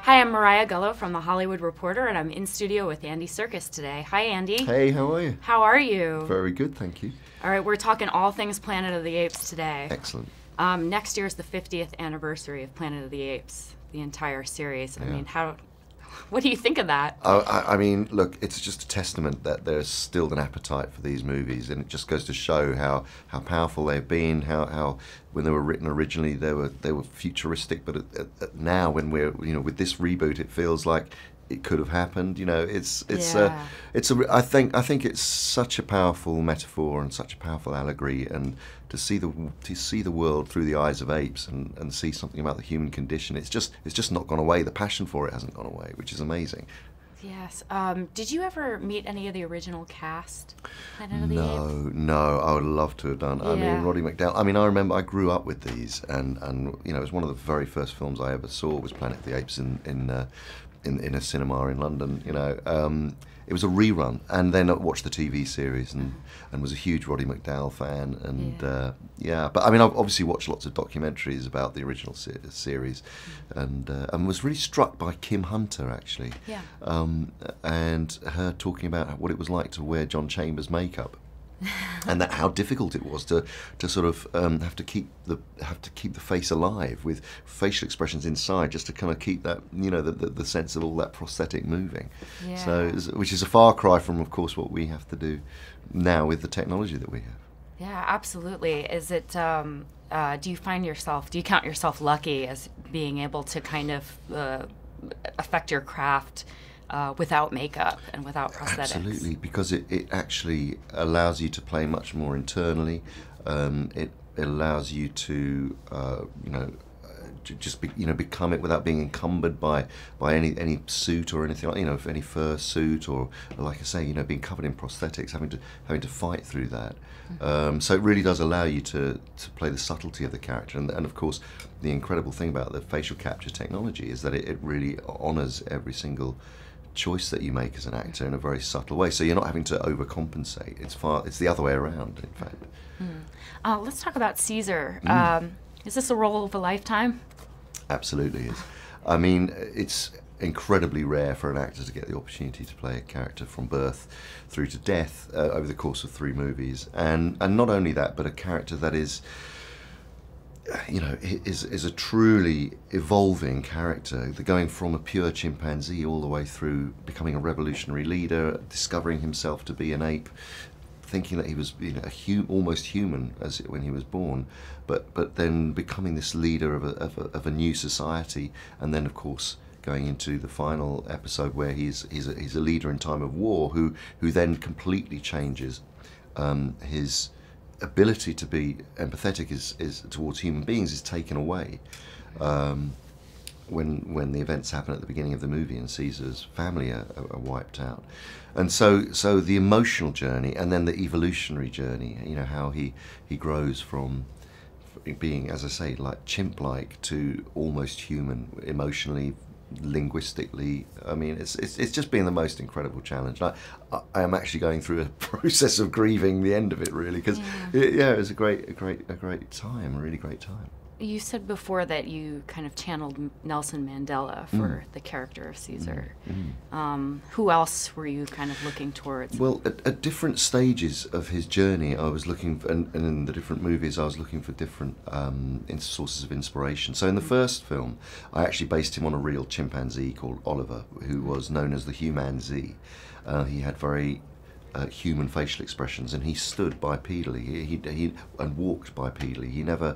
Hi, I'm Mariah Gullo from The Hollywood Reporter, and I'm in studio with Andy Serkis today. Hi, Andy. Hey, how are you? How are you? Very good, thank you. All right, we're talking all things Planet of the Apes today. Excellent. Next year is the 50th anniversary of Planet of the Apes, the entire series. Yeah. I mean, what do you think of that? I mean, look, it's just a testament that there's still an appetite for these movies, and it just goes to show how powerful they've been. How when they were written originally, they were futuristic, but now when we're with this reboot, it feels like it could have happened. I think it's such a powerful metaphor and such a powerful allegory, and to see the world through the eyes of apes and see something about the human condition, it's just not gone away. The passion for it hasn't gone away, which is amazing. Yes. Did you ever meet any of the original cast? Planet of the Apes? No, I would love to have done. Yeah. I mean, Roddy McDowall. I mean, I remember I grew up with these, and it was one of the very first films I ever saw was Planet of the Apes in a cinema in London. It was a rerun, and then I watched the TV series and was a huge Roddy McDowall fan. And but I mean, I've obviously watched lots of documentaries about the original series, and was really struck by Kim Hunter actually, and her talking about what it was like to wear John Chambers' makeup. And how difficult it was to sort of have to keep the face alive with facial expressions inside, just to kind of keep that the sense of all that prosthetic moving. Yeah. So, which is a far cry from, of course, what we have to do now with the technology that we have. Yeah, absolutely. Is it? Do you count yourself lucky as being able to kind of affect your craft without makeup and without prosthetics? Absolutely, because it actually allows you to play much more internally. It allows you to become it without being encumbered by any suit or anything like any fur suit, or like I say, being covered in prosthetics, having to fight through that. So it really does allow you to play the subtlety of the character, and of course the incredible thing about the facial capture technology is that it really honours every single choice that you make as an actor in a very subtle way, so you're not having to overcompensate. It's the other way around, in fact. Let's talk about Caesar. Is this a role of a lifetime? Absolutely is. I mean, it's incredibly rare for an actor to get the opportunity to play a character from birth through to death over the course of 3 movies, and not only that, but a character that is is a truly evolving character, going from a pure chimpanzee all the way through becoming a revolutionary leader, discovering himself to be an ape, thinking that he was almost human when he was born, but then becoming this leader of a new society, and then of course going into the final episode where he's a leader in time of war who then completely changes. His ability to be empathetic is towards human beings is taken away when the events happen at the beginning of the movie and Caesar's family are wiped out. And so the emotional journey, and then the evolutionary journey, how he grows from being, as I say, like chimp-like to almost human, emotionally, linguistically. I mean, it's just been the most incredible challenge. I am actually going through a process of grieving the end of it, really, because it was a great time, a really great time. You said before that you kind of channeled Nelson Mandela for the character of Caesar. Who else were you kind of looking towards? Well, at different stages of his journey, I was looking for, and in the different movies, I was looking for different sources of inspiration. So in the first film, I actually based him on a real chimpanzee called Oliver, who was known as the Humanzee. He had very human facial expressions, and he stood bipedally. He walked bipedally. He never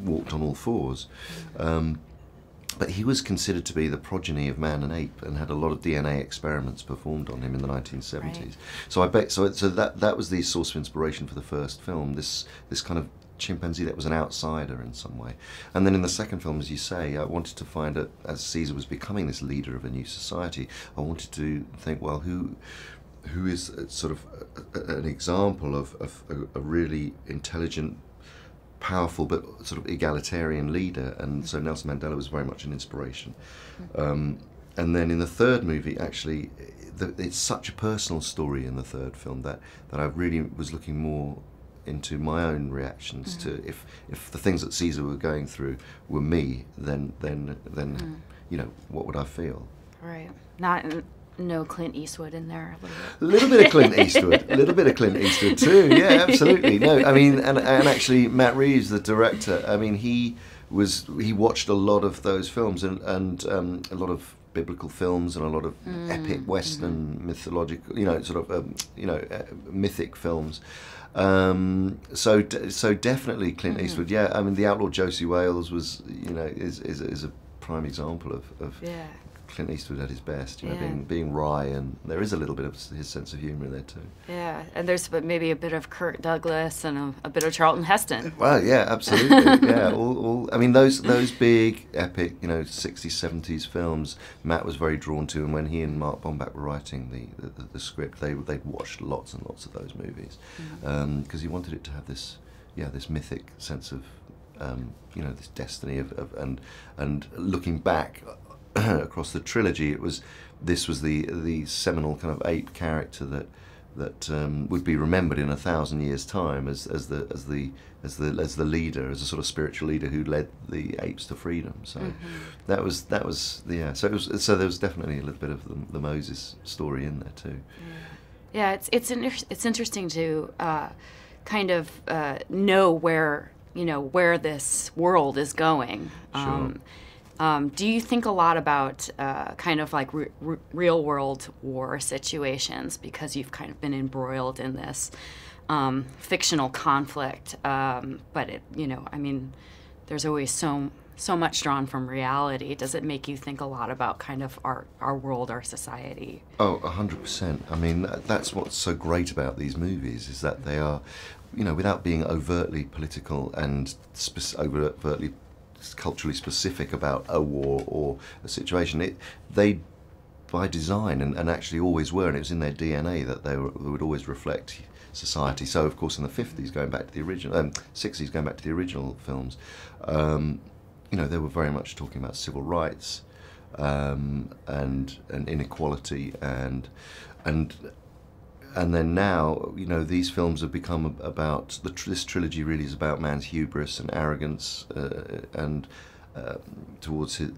walked on all fours, but he was considered to be the progeny of man and ape, and had a lot of DNA experiments performed on him in the 1970s. Right. So that was the source of inspiration for the first film. This kind of chimpanzee that was an outsider in some way. And then in the second film, as you say, I wanted to find as Caesar was becoming this leader of a new society, I wanted to think, well, who is sort of an example of a really intelligent, powerful but sort of egalitarian leader, and so Nelson Mandela was very much an inspiration. And then in the third movie, actually, it's such a personal story in the third film that I really was looking more into my own reactions to if the things that Caesar were going through were me, then you know, what would I feel? Right. No Clint Eastwood in there. A little bit of Clint Eastwood, a little bit of Clint Eastwood too. Yeah, absolutely. No, I mean, and actually, Matt Reeves, the director, I mean, he watched a lot of those films and a lot of biblical films and a lot of epic Western mythological, you know, sort of mythic films. So definitely Clint Eastwood. Yeah, I mean, The Outlaw Josie Wales was, you know, is a prime example of Clint Eastwood at his best, you know, being wry, and there is a little bit of his sense of humour there too. Yeah, and there's maybe a bit of Kirk Douglas and a bit of Charlton Heston. Well, yeah, absolutely. Yeah, all I mean, those big epic, you know, 60s, 70s films, Matt was very drawn to, and when he and Mark Bombach were writing the script, they'd watched lots and lots of those movies, because he wanted it to have this mythic sense of, you know, this destiny of and looking back across the trilogy, this was the seminal kind of ape character that would be remembered in 1,000 years' time as the leader, as a sort of spiritual leader who led the apes to freedom. So that was yeah. So there was definitely a little bit of the Moses story in there too. Yeah, it's interesting to kind of know where this world is going. Sure. Do you think a lot about kind of like real world war situations, because you've kind of been embroiled in this fictional conflict? But it, you know, I mean, there's always so much drawn from reality. Does it make you think a lot about kind of our world, our society? Oh, 100%. I mean, that's what's so great about these movies, is that they are, you know, without being overtly political and overtly culturally specific about a war or a situation, they by design and actually always were, and it was in their DNA that they would always reflect society. So of course in the 50s, going back to the original 60s, going back to the original films, you know, they were very much talking about civil rights and inequality and then now, you know, these films have become about this trilogy really is about man's hubris and arrogance, and towards the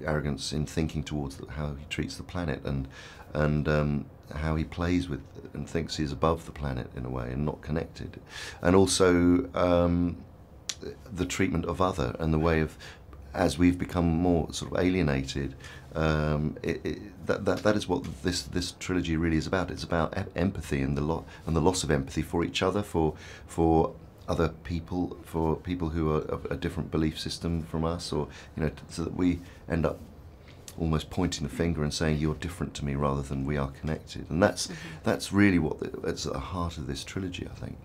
arrogance in thinking towards how he treats the planet and how he plays with and thinks he's above the planet in a way and not connected, and also the treatment of other and the way of, as we've become more sort of alienated, that is what this trilogy really is about. It's about empathy and the loss of empathy for each other, for other people, for people who are of a different belief system from us, or, you know, so that we end up almost pointing the finger and saying you're different to me rather than we are connected. And that's really it's at the heart of this trilogy, I think.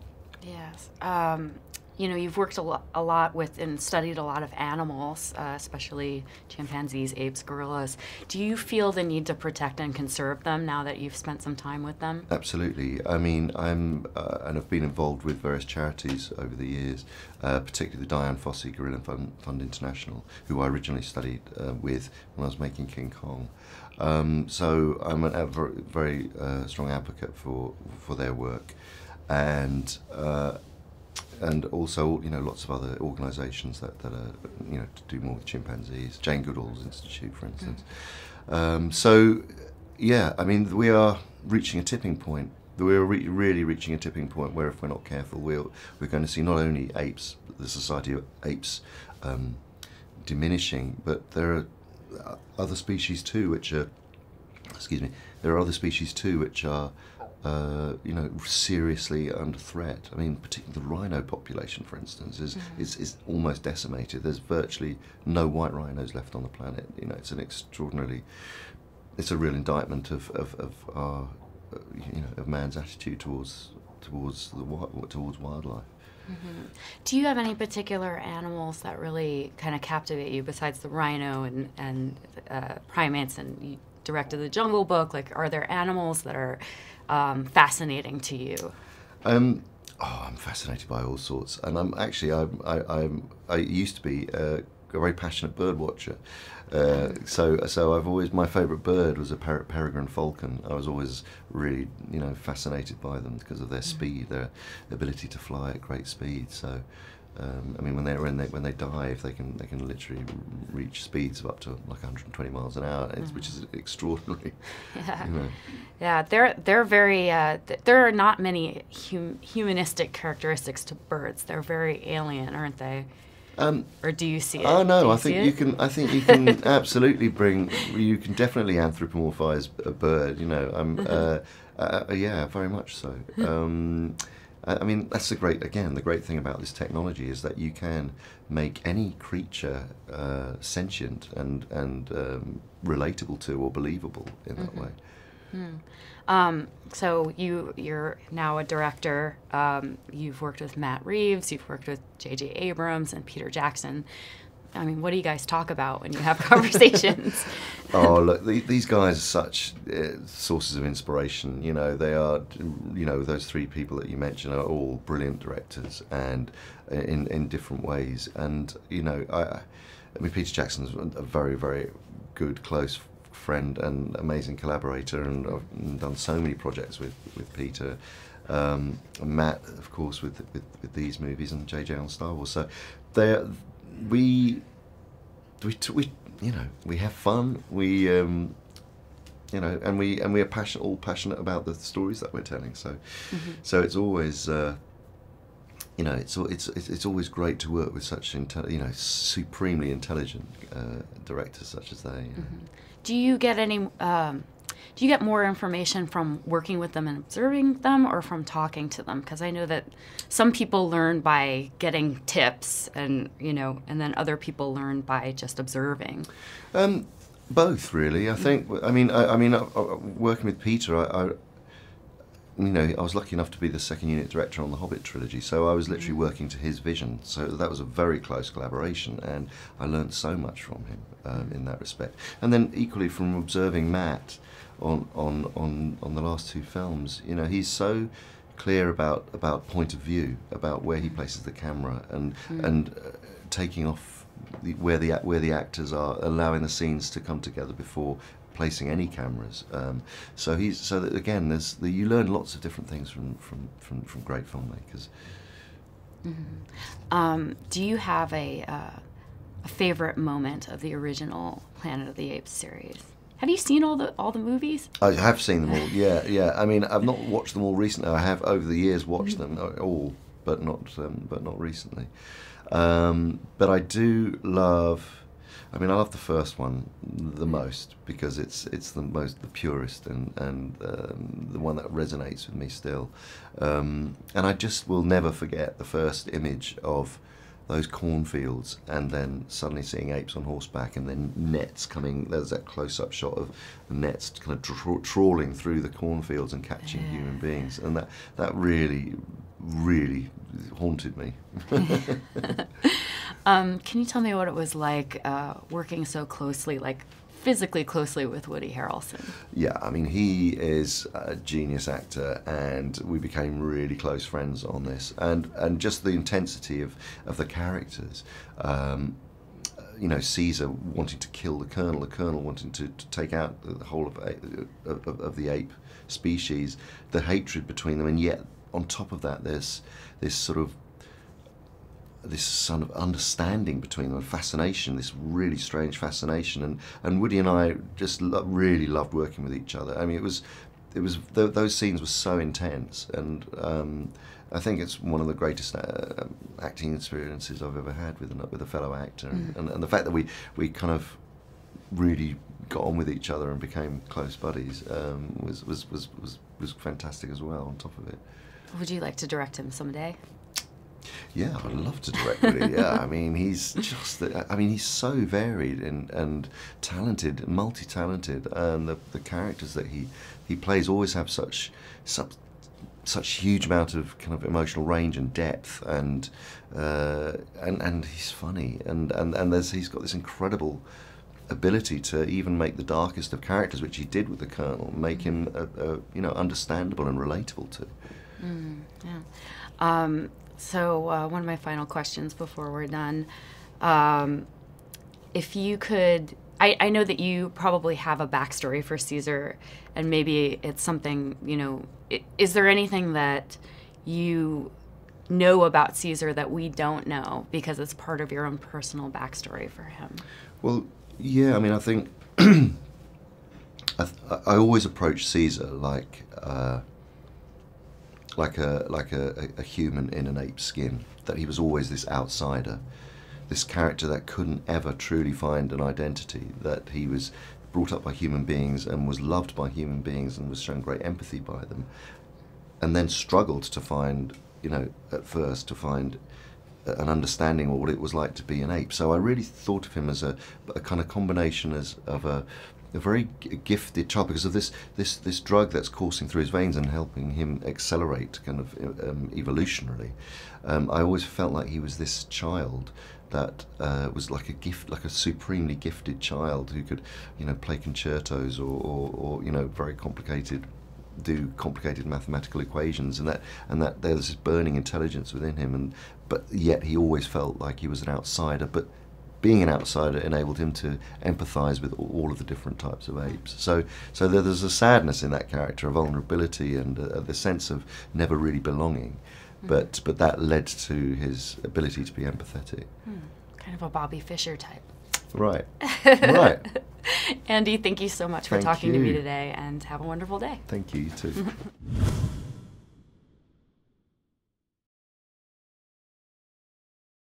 Yes. You know, you've worked a lot with and studied a lot of animals, especially chimpanzees, apes, gorillas. Do you feel the need to protect and conserve them now that you've spent some time with them? Absolutely. I mean, and I've been involved with various charities over the years, particularly the Dian Fossey Gorilla Fund International, who I originally studied with when I was making King Kong. So I'm a very strong advocate for their work, and also, you know, lots of other organisations that are, you know, to do more with chimpanzees. Jane Goodall's Institute, for instance. So, yeah, I mean, we are reaching a tipping point. We're really reaching a tipping point where, if we're not careful, we're going to see not only apes, the society of apes, diminishing, but there are other species too, which are, there are other species too which are, you know, seriously under threat. I mean, particularly the rhino population, for instance, is almost decimated. There's virtually no white rhinos left on the planet. You know, it's a real indictment of our, you know, of man's attitude towards wildlife. Do you have any particular animals that really kind of captivate you besides the rhino and primates? And you directed the Jungle Book. Like, are there animals that are fascinating to you? I'm fascinated by all sorts, and I'm actually I used to be a very passionate bird watcher. So I've always, my favourite bird was a peregrine falcon. I was always really, you know, fascinated by them because of their speed, their ability to fly at great speed. So I mean, when they dive, they can literally reach speeds of up to like 120 miles an hour, which is extraordinary. Yeah, You know. yeah. They're very. There are not many humanistic characteristics to birds. They're very alien, aren't they? Or do you see it? Oh no, I think you can. I think you can absolutely bring. You can definitely anthropomorphize a bird. You know, yeah, very much so. I mean, that's the great thing about this technology is that you can make any creature sentient and relatable to or believable in that way. So you're now a director. You've worked with Matt Reeves. You've worked with J.J. Abrams and Peter Jackson. I mean, what do you guys talk about when you have conversations? Oh, look, these guys are such sources of inspiration. You know, they are, you know, those three people that you mentioned are all brilliant directors and in different ways. And, you know, I mean, Peter Jackson's a very, very good, close friend and amazing collaborator, and I've done so many projects with Peter. Matt, of course, with these movies, and JJ on Star Wars. So we you know, we have fun. We you know, and we are all passionate about the stories that we're telling. So so it's always you know, it's always great to work with such you know, supremely intelligent directors such as they. You know. Do you get any? Do you get more information from working with them and observing them, or from talking to them? Because I know that some people learn by getting tips, and you know, and then other people learn by just observing. Both, really. I think. I mean, working with Peter, you know, I was lucky enough to be the second unit director on the Hobbit trilogy, so I was literally working to his vision. So that was a very close collaboration, and I learned so much from him in that respect. And then equally from observing Matt on the last two films, you know, he's so clear about point of view, about where he places the camera, and taking off where the actors are, allowing the scenes to come together before placing any cameras. So that again, you learn lots of different things from great filmmakers. Do you have a favorite moment of the original Planet of the Apes series? Have you seen all the movies? I have seen them all. Yeah. I mean, I've not watched them all recently. I have over the years watched them all, but not recently. But I do love. I mean, I love the first one the most because it's the purest and the one that resonates with me still. And I just will never forget the first image of those cornfields, and then suddenly seeing apes on horseback, and then nets coming. There's that close-up shot of nets kind of trawling through the cornfields and catching human beings, and that really haunted me. Can you tell me what it was like working so closely, like physically closely, with Woody Harrelson? Yeah, I mean, he is a genius actor, and we became really close friends on this, and just the intensity of the characters. You know, Caesar wanting to kill the Colonel wanting to take out the whole of the ape species, the hatred between them, and yet on top of that, there's this sort of understanding between them, fascination, this really strange fascination, and Woody and I just really loved working with each other. I mean, those scenes were so intense, and I think it's one of the greatest acting experiences I've ever had with a fellow actor, and the fact that we kind of really got on with each other and became close buddies was fantastic as well. On top of it. Would you like to direct him someday? Yeah, I'd love to direct Woody. Yeah, I mean, he's so varied and talented, multi-talented, and the characters that he plays always have such huge amount of kind of emotional range and depth, and he's funny, and he's got this incredible ability to even make the darkest of characters, which he did with the Colonel, make him understandable and relatable to. Yeah. So one of my final questions before we're done. if you could, I know that you probably have a backstory for Caesar, and maybe it's something, is there anything that you know about Caesar that we don't know because it's part of your own personal backstory for him? Well, yeah, I mean, I think I always approach Caesar like a human in an ape's skin. That he was always this outsider, this character that couldn't ever truly find an identity. That he was brought up by human beings and was loved by human beings and was shown great empathy by them, and then struggled to find, at first to find an understanding of what it was like to be an ape. So I really thought of him as a kind of combination of a very gifted child because of this drug that's coursing through his veins and helping him accelerate kind of evolutionarily. I always felt like he was this child that was like a gift, like a supremely gifted child who could, play concertos or very do complicated mathematical equations, and that there was this burning intelligence within him, but yet he always felt like he was an outsider. But being an outsider enabled him to empathise with all of the different types of apes. So there's a sadness in that character, a vulnerability, and the sense of never really belonging. But that led to his ability to be empathetic. Kind of a Bobby Fischer type. Right. Right. Andy, thank you so much for talking to me today, and have a wonderful day. Thank you, you too.